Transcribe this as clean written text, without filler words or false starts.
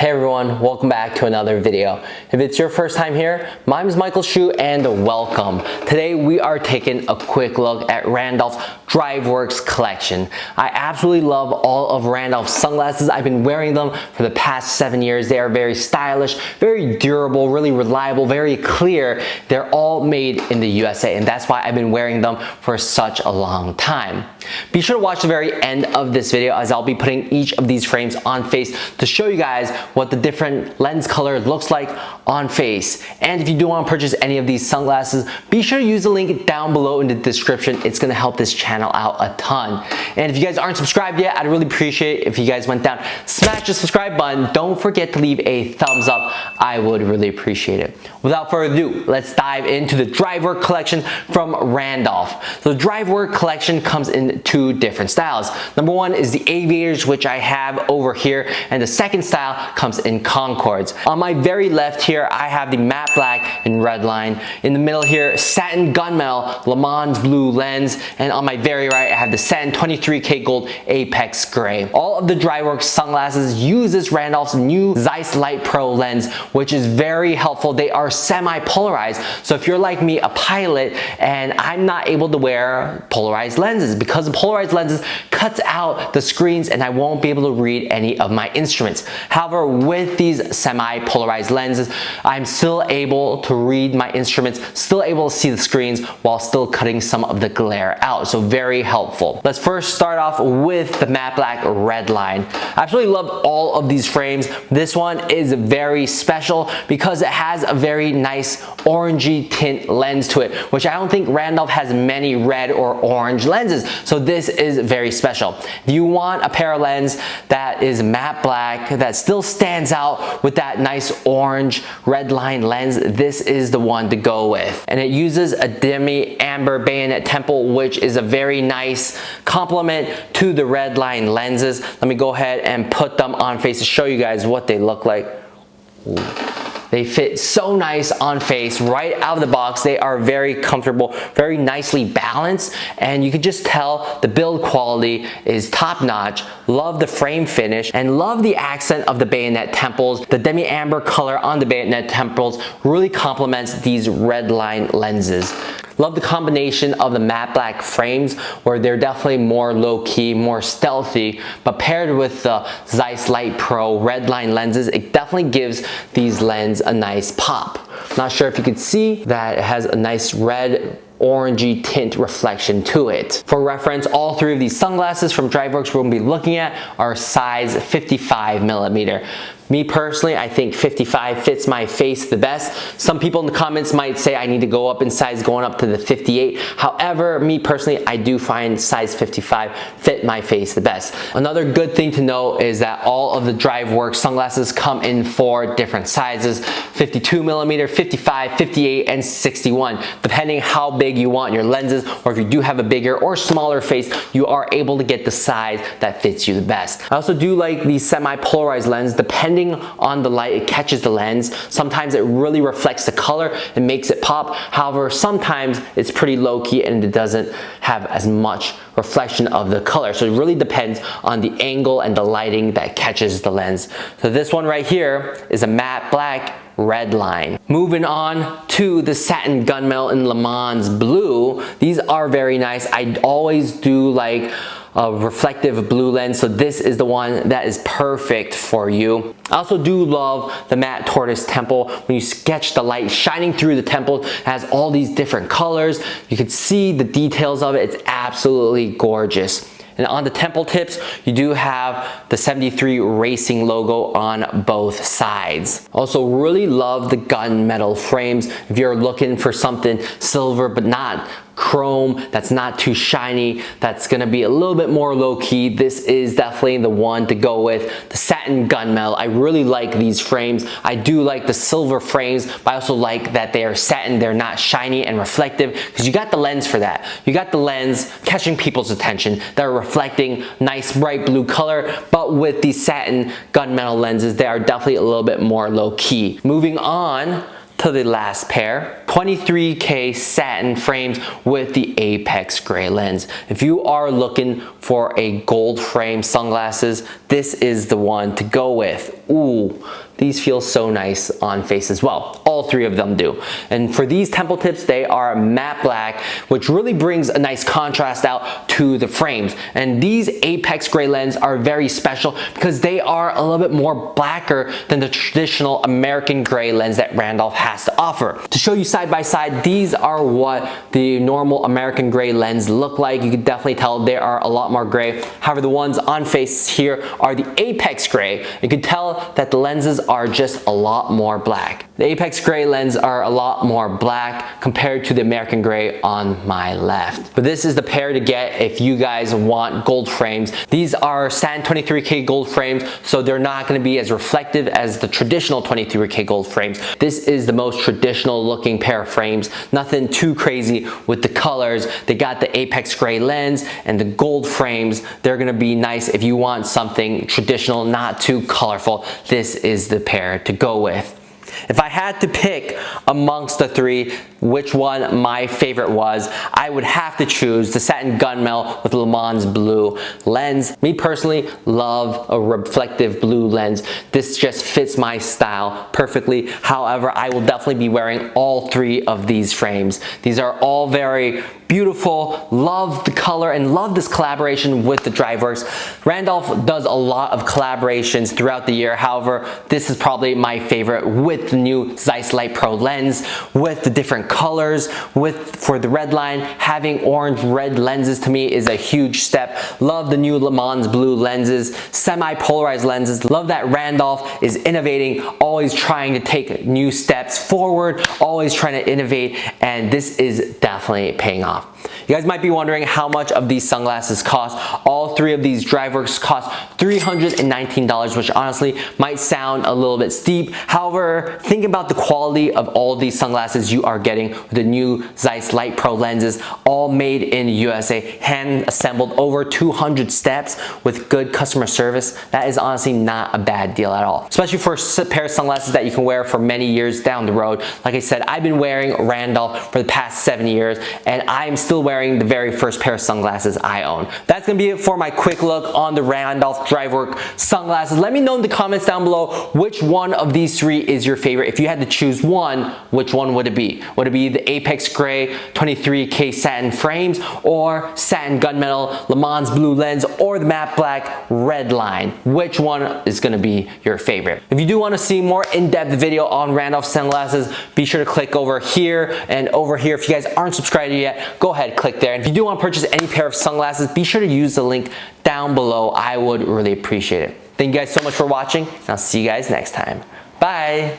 Hey everyone, welcome back to another video. If it's your first time here, my name is Michael Shu and welcome. Today we are taking a quick look at Randolph's DriveWorks collection. I absolutely love all of Randolph's sunglasses. I've been wearing them for the past 7 years. They are very stylish, very durable, really reliable, very clear. They're all made in the USA, and that's why I've been wearing them for such a long time. Be sure to watch the very end of this video as I'll be putting each of these frames on face to show you guys what the different lens color looks like on face. And if you do want to purchase any of these sunglasses, be sure to use the link down below in the description. It's going to help this channel out a ton. And if you guys aren't subscribed yet, I'd really appreciate it if you guys went down, smash the subscribe button. Don't forget to leave a thumbs up. I would really appreciate it. Without further ado, let's dive into the DriveWorks collection from Randolph. So the DriveWorks collection comes in two different styles. Number one is the Aviators, which I have over here, and the second style comes in Concords. On my very left here, I have the matte black and red line. In the middle here, satin gunmetal Le Mans blue lens, and on my very right, I have the satin 23K gold Apex gray. All of the DriveWorks sunglasses use this Randolph's new Zeiss Lightpro lens, which is very helpful. They are semi-polarized, so if you're like me, a pilot, and I'm not able to wear polarized lenses because the polarized lenses cuts out the screens and I won't be able to read any of my instruments. However, with these semi-polarized lenses, I'm still able to read my instruments, still able to see the screens while still cutting some of the glare out. So very helpful. Let's first start off with the matte black red line. I absolutely love all of these frames. This one is very special because it has a very nice orangey tint lens to it, which I don't think Randolph has many red or orange lenses. So this is very special. If you want a pair of lens that is matte black, that still stands out with that nice orange red line lens, this is the one to go with. And it uses a demi amber bayonet temple, which is a very nice complement to the red line lenses. Let me go ahead and put them on face to show you guys what they look like. Ooh. They fit so nice on face right out of the box. They are very comfortable, very nicely balanced, and you can just tell the build quality is top notch. Love the frame finish and love the accent of the bayonet temples. The demi amber color on the bayonet temples really complements these red line lenses. Love the combination of the matte black frames where they're definitely more low-key, more stealthy, but paired with the Zeiss Lightpro red line lenses, it definitely gives these lenses a nice pop. Not sure if you can see that it has a nice red orangey tint reflection to it. For reference, all three of these sunglasses from DriveWorks we're going to be looking at are size 55mm. Me personally, I think 55 fits my face the best. Some people in the comments might say I need to go up in size going up to the 58. However, me personally, I do find size 55 fit my face the best. Another good thing to know is that all of the DriveWorks sunglasses come in 4 different sizes: 52mm, 55, 58, and 61. Depending how big you want your lenses, or if you do have a bigger or smaller face, you are able to get the size that fits you the best. I also do like the semi-polarized lens. Depending on the light, it catches the lens. Sometimes it really reflects the color and makes it pop. However, sometimes it's pretty low-key and it doesn't have as much reflection of the color. So it really depends on the angle and the lighting that catches the lens. So this one right here is a matte black red line. Moving on to the satin gunmetal in Le Mans blue. These are very nice. I always do like a reflective blue lens, so this is the one that is perfect for you. I also do love the matte tortoise temple. When you sketch the light shining through the temple, it has all these different colors. You can see the details of it. It's absolutely gorgeous. And on the temple tips, you do have the 73 Racing logo on both sides. Also really love the gunmetal frames. If you're looking for something silver but not chrome, that's not too shiny, that's gonna be a little bit more low-key, this is definitely the one to go with. The satin gunmetal, I really like these frames. I do like the silver frames, but I also like that they are satin, they're not shiny and reflective, because you got the lens for that. You got the lens catching people's attention. They're reflecting nice bright blue color, but with these satin gunmetal lenses, they are definitely a little bit more low-key. Moving on to the last pair. 23K satin frames with the Apex gray lens. If you are looking for a gold frame sunglasses, this is the one to go with. Ooh, these feel so nice on face as well. All three of them do. And for these temple tips, they are matte black, which really brings a nice contrast out to the frames. And these Apex gray lens are very special because they are a little bit more blacker than the traditional American gray lens that Randolph has to offer. To show you side by side, these are what the normal American gray lens look like. You can definitely tell they are a lot more gray. However, the ones on face here are the Apex gray. You can tell that the lenses are just a lot more black. The Apex gray lens are a lot more black compared to the American gray on my left. But this is the pair to get if you guys want gold frames. These are satin 23K gold frames, so they're not going to be as reflective as the traditional 23K gold frames. This is the most traditional looking pair of frames. Nothing too crazy with the colors. They got the Apex gray lens and the gold frames. They're going to be nice if you want something traditional, not too colorful. This is the pair to go with. If I had to pick amongst the three which one my favorite was, I would have to choose the satin gunmetal with Le Mans blue lens. Me personally love a reflective blue lens. This just fits my style perfectly. However, I will definitely be wearing all three of these frames. These are all very beautiful. Love the color and love this collaboration with the DriveWorks. Randolph does a lot of collaborations throughout the year. However, this is probably my favorite with the new Zeiss Lightpro lens, with the different colors, for the red line. Having orange red lenses to me is a huge step. Love the new Le Mans blue lenses, semi-polarized lenses. Love that Randolph is innovating, always trying to take new steps forward, always trying to innovate, and this is definitely paying off. You guys might be wondering how much of these sunglasses cost. All three of these DriveWorks cost $319, which honestly might sound a little bit steep. However, think about the quality of all these sunglasses you are getting with the new Zeiss Lightpro lenses, all made in USA, hand assembled, over 200 steps with good customer service. That is honestly not a bad deal at all, especially for a pair of sunglasses that you can wear for many years down the road. Like I said, I've been wearing Randolph for the past 7 years, and I'm still wearing the very first pair of sunglasses I own. That's gonna be it for my quick look on the Randolph DriveWorks sunglasses. Let me know in the comments down below which one of these three is your favorite. If you had to choose one, which one would it be? Would it be the Apex gray 23K satin frames, or satin gunmetal Le Mans blue lens, or the matte black red line? Which one is gonna be your favorite? If you do wanna see more in-depth video on Randolph sunglasses, be sure to click over here and over here. If you guys aren't subscribed yet, go ahead, click there. And if you do want to purchase any pair of sunglasses, be sure to use the link down below. I would really appreciate it. Thank you guys so much for watching, and I'll see you guys next time. Bye.